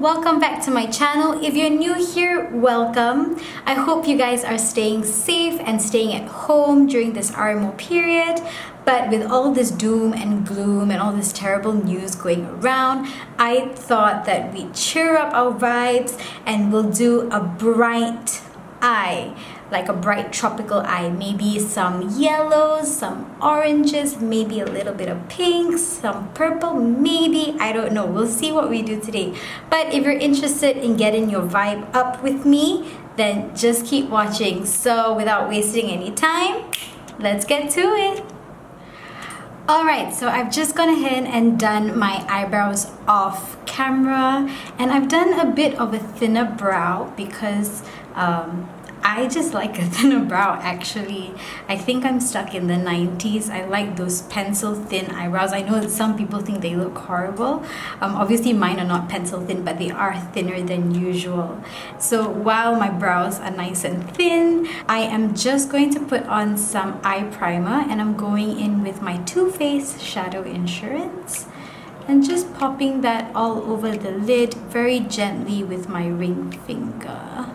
welcome back to my channel. If you're new here, welcome. I hope you guys are staying safe and staying at home during this RMO period. But with all this doom and gloom and all this terrible news going around, I thought that we'd cheer up our vibes and we'll do a bright eye, like a bright tropical eye. Maybe some yellows, some oranges, maybe a little bit of pink, some purple, maybe, I don't know. We'll see what we do today. But if you're interested in getting your vibe up with me, then just keep watching. So without wasting any time, let's get to it. Alright, so I've just gone ahead and done my eyebrows off camera, and I've done a bit of a thinner brow because I just like a thinner brow actually. I think I'm stuck in the 90s. I like those pencil thin eyebrows. I know that some people think they look horrible. Obviously mine are not pencil thin, but they are thinner than usual. So while my brows are nice and thin, I am just going to put on some eye primer, and I'm going in with my Too Faced Shadow Insurance and just popping that all over the lid very gently with my ring finger.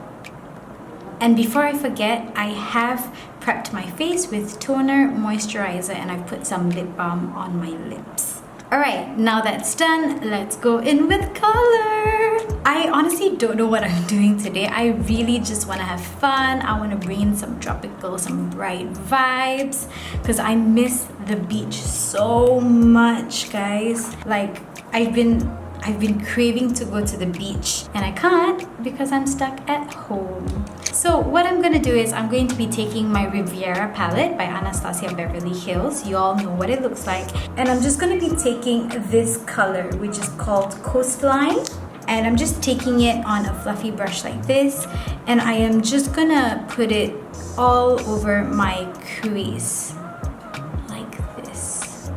And before I forget, I have prepped my face with toner, moisturizer, and I've put some lip balm on my lips. Alright, now that's done, let's go in with color! I honestly don't know what I'm doing today. I really just want to have fun. I want to bring in some tropical, some bright vibes, because I miss the beach so much, guys. Like, I've been craving to go to the beach, and I can't because I'm stuck at home. So what I'm going to do is I'm going to be taking my Riviera palette by Anastasia Beverly Hills. You all know what it looks like. And I'm just going to be taking this color, which is called Coastline. And I'm just taking it on a fluffy brush like this. And I am just going to put it all over my crease. Like this.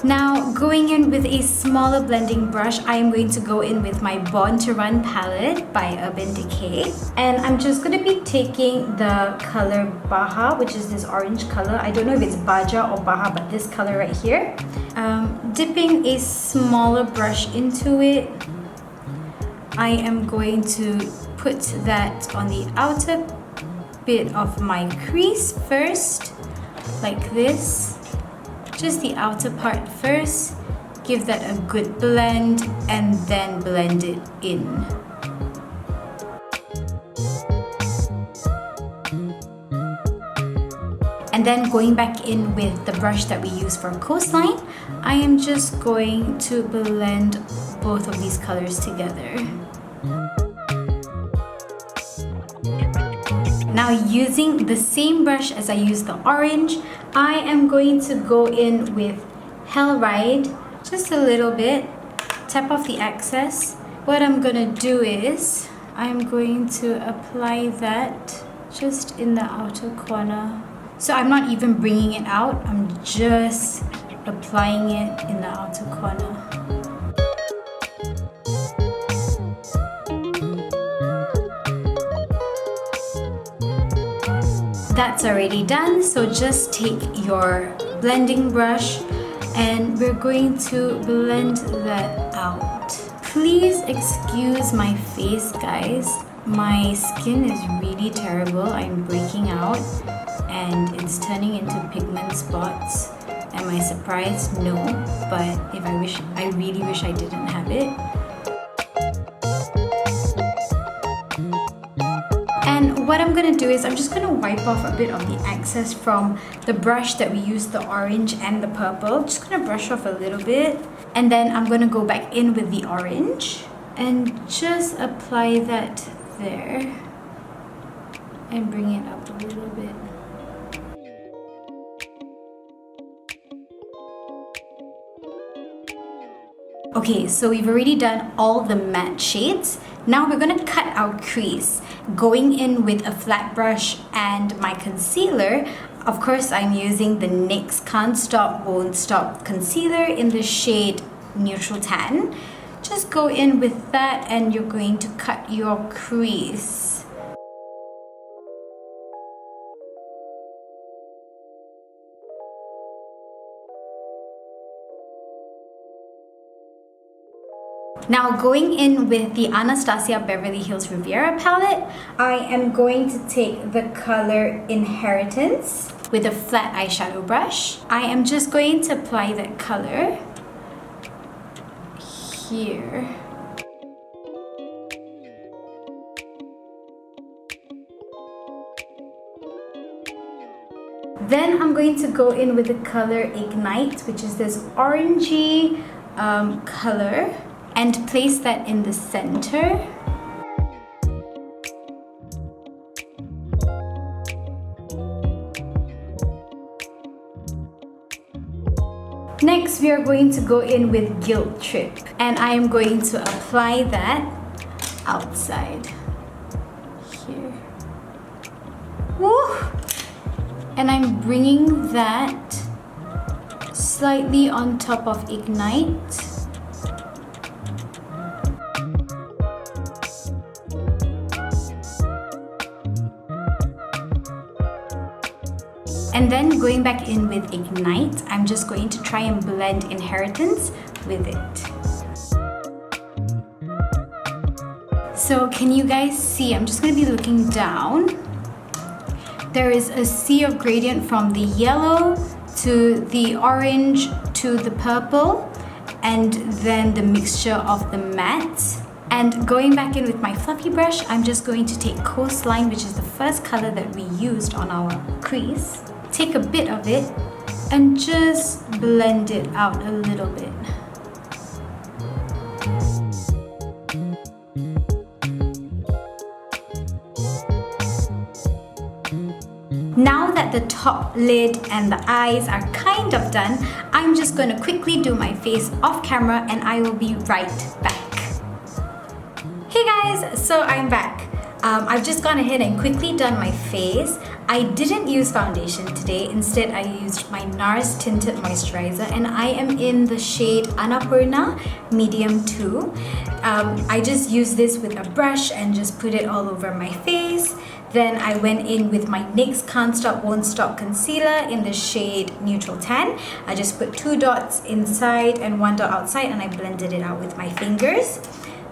Now, going in with a smaller blending brush, I am going to go in with my Born to Run palette by Urban Decay. And I'm just going to be taking the color Baja, which is this orange color. I don't know if it's Baja or Baja, but this color right here. Dipping a smaller brush into it, I am going to put that on the outer bit of my crease first, like this. Just the outer part first, give that a good blend, and then blend it in. And then going back in with the brush that we use for Coastline, I am just going to blend both of these colors together. Now, using the same brush as I used the orange, I am going to go in with Hell Ride, just a little bit, tap off the excess. What I'm gonna do is, I'm going to apply that just in the outer corner. So I'm not even bringing it out, I'm just applying it in the outer corner. That's already done, so just take your blending brush and we're going to blend that out. Please excuse my face, guys. My skin is really terrible. I'm breaking out and it's turning into pigment spots. Am I surprised? No, but I really wish I didn't have it. And what I'm going to do is I'm just going to wipe off a bit of the excess from the brush that we used, the orange and the purple. Just going to brush off a little bit. And then I'm going to go back in with the orange and just apply that there. And bring it up a little bit. Okay, so we've already done all the matte shades. Now we're gonna cut our crease, going in with a flat brush and my concealer. Of course, I'm using the NYX Can't Stop Won't Stop concealer in the shade Neutral Tan. Just go in with that and you're going to cut your crease. Now going in with the Anastasia Beverly Hills Riviera palette, I am going to take the color Inheritance with a flat eyeshadow brush. I am just going to apply that color here. Then I'm going to go in with the color Ignite, which is this orangey color, and place that in the center. Next, we are going to go in with Guilt Trip, and I am going to apply that outside here. Woo! And I'm bringing that slightly on top of Ignite. And then going back in with Ignite, I'm just going to try and blend Inheritance with it. So can you guys see? I'm just going to be looking down. There is a sea of gradient from the yellow to the orange to the purple, and then the mixture of the matte. And going back in with my fluffy brush, I'm just going to take Coastline, which is the first color that we used on our crease. Take a bit of it and just blend it out a little bit. Now that the top lid and the eyes are kind of done, I'm just going to quickly do my face off camera and I will be right back. Hey guys, so I'm back. I've just gone ahead and quickly done my face. I didn't use foundation today. Instead, I used my NARS Tinted Moisturizer, and I am in the shade Annapurna Medium 2. I just used this with a brush and just put it all over my face. Then I went in with my NYX Can't Stop Won't Stop Concealer in the shade Neutral Tan. I just put 2 dots inside and 1 dot outside, and I blended it out with my fingers.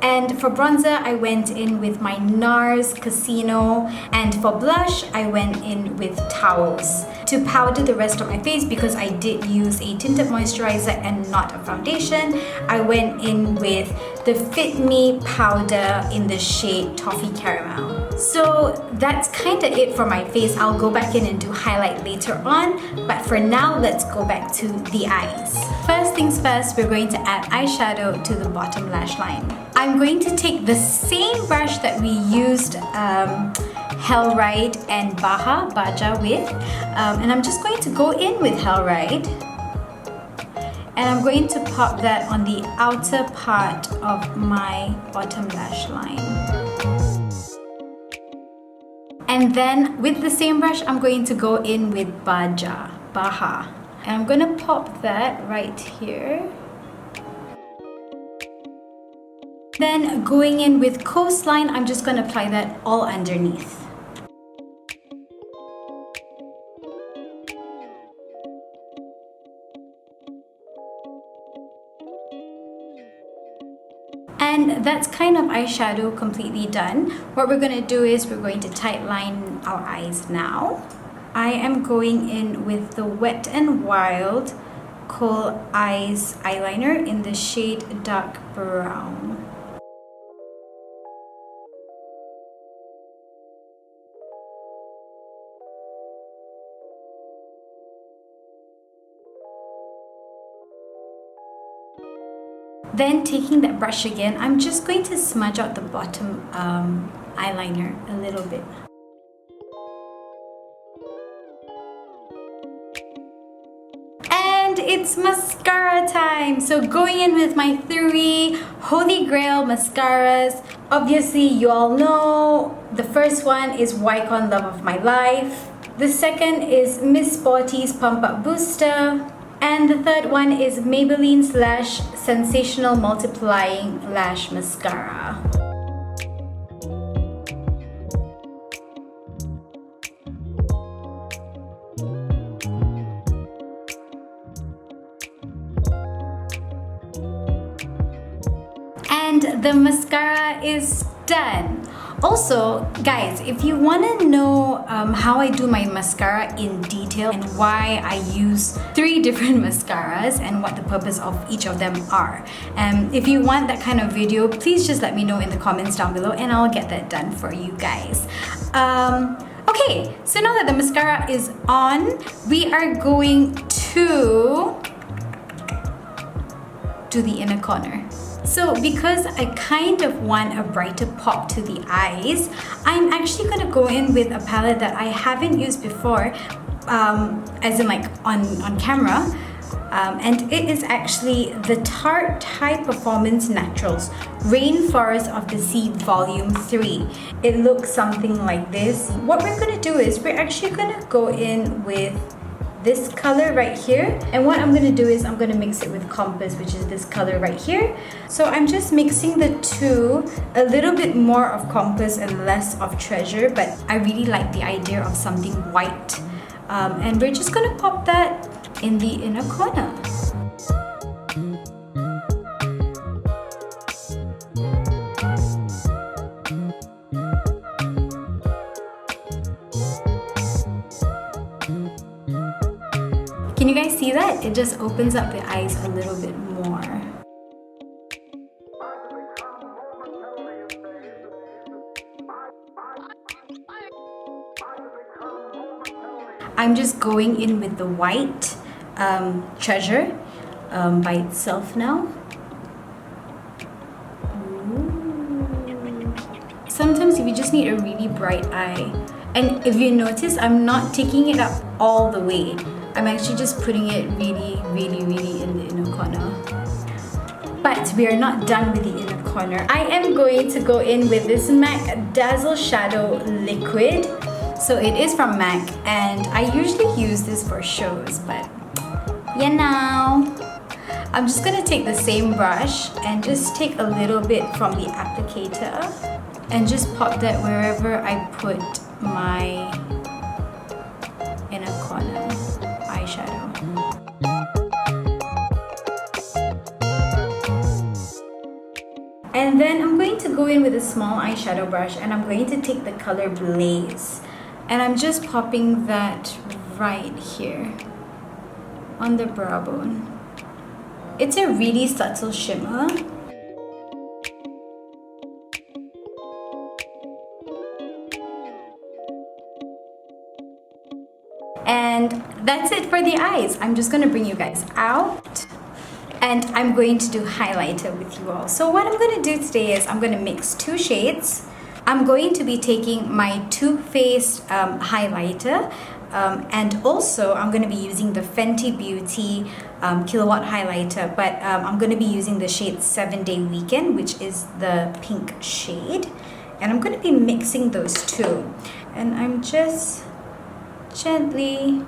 And for bronzer, I went in with my NARS Casino, and for blush, I went in with Towels. To powder the rest of my face, because I did use a tinted moisturizer and not a foundation, I went in with the Fit Me powder in the shade Toffee Caramel. So that's kind of it for my face. I'll go back in and do highlight later on, but for now, let's go back to the eyes. First things first, we're going to add eyeshadow to the bottom lash line. I'm going to take the same brush that we used Hellride and Baja with, and I'm just going to go in with Hellride, and I'm going to pop that on the outer part of my bottom lash line. And then with the same brush, I'm going to go in with Baja, and I'm going to pop that right here. Then going in with Coastline, I'm just going to apply that all underneath. And that's kind of eyeshadow completely done. What we're going to do is we're going to tightline our eyes now. I am going in with the Wet n Wild Kohl Eyes eyeliner in the shade Dark Brown. Then taking that brush again, I'm just going to smudge out the bottom eyeliner a little bit. And it's mascara time! So going in with my 3 Holy Grail mascaras. Obviously, you all know the first one is Wycon Love of My Life. The second is Miss Sporty's Pump Up Booster. And the third one is Maybelline's Lash Sensational Multiplying Lash Mascara. the mascara is done. Also, guys, if you want to know how I do my mascara in detail and why I use 3 different mascaras and what the purpose of each of them are, if you want that kind of video, please just let me know in the comments down below and I'll get that done for you guys. Okay, so now that the mascara is on, we are going to do the inner corner. So because I kind of want a brighter pop to the eyes, I'm actually going to go in with a palette that I haven't used before, as in like on camera. And it is actually the Tarte High Performance Naturals Rainforest of the Sea Volume 3. It looks something like this. What we're going to do is we're actually going to go in with this color right here, and what I'm going to do is I'm going to mix it with Compass, which is this color right here. So I'm just mixing the two, a little bit more of Compass and less of Treasure, but I really like the idea of something white, and we're just going to pop that in the inner corner. Can you guys see that? It just opens up the eyes a little bit more. I'm just going in with the white Treasure by itself now. Ooh. Sometimes if you just need a really bright eye, and if you notice, I'm not taking it up all the way. I'm actually just putting it really in the inner corner. But we are not done with the inner corner. I am going to go in with this MAC Dazzle Shadow Liquid. So it is from MAC, and I usually use this for shows, but you know. I'm just gonna take the same brush and just take a little bit from the applicator and just pop that wherever I put my inner corner eyeshadow. And then I'm going to go in with a small eyeshadow brush, and I'm going to take the color Blaze, and I'm just popping that right here on the brow bone. It's a really subtle shimmer. And that's it for the eyes. I'm just gonna bring you guys out, and I'm going to do highlighter with you all. So what I'm gonna do today is I'm gonna mix 2 shades. I'm going to be taking my Too Faced highlighter, and also I'm going to be using the Fenty Beauty Kilowatt highlighter, but I'm going to be using the shade 7 Day Weekend, which is the pink shade, and I'm going to be mixing those two, and I'm just gently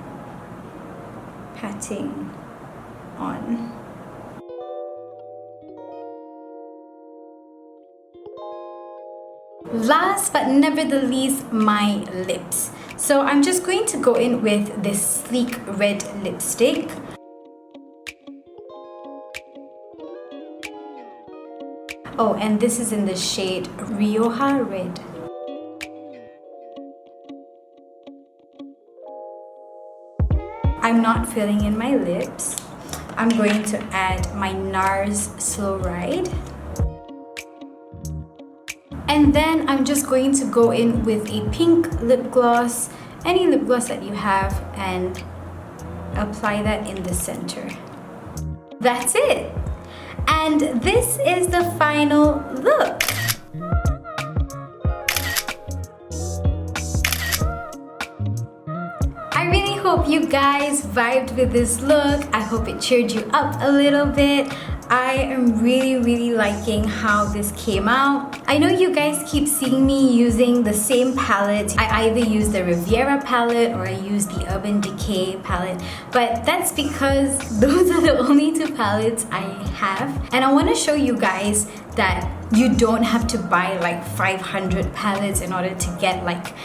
patting on. Last but never the least, my lips. So I'm just going to go in with this sleek red lipstick. Oh, and this is in the shade Rioja Red. I'm not filling in my lips. I'm going to add my NARS Slow Ride. And then I'm just going to go in with a pink lip gloss, any lip gloss that you have, and apply that in the center. That's it. And this is the final look. I really hope you guys vibed with this look. I hope it cheered you up a little bit. I am really liking how this came out. I know you guys keep seeing me using the same palette. I either use the Riviera palette or I use the Urban Decay palette, but that's because those are the only 2 palettes I have. And I want to show you guys that you don't have to buy like 500 palettes in order to get like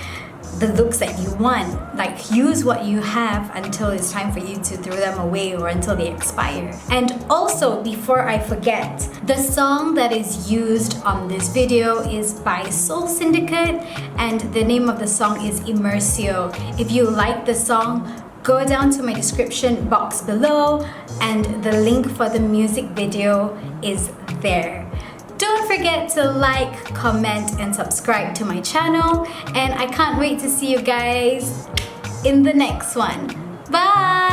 the looks that you want. Like, use what you have until it's time for you to throw them away or until they expire. And also, before I forget, the song that is used on this video is by Soul Syndicate, and the name of the song is Immersio. If you like the song, go down to my description box below and the link for the music video is there. Don't forget to like, comment, and subscribe to my channel, and I can't wait to see you guys in the next one. Bye!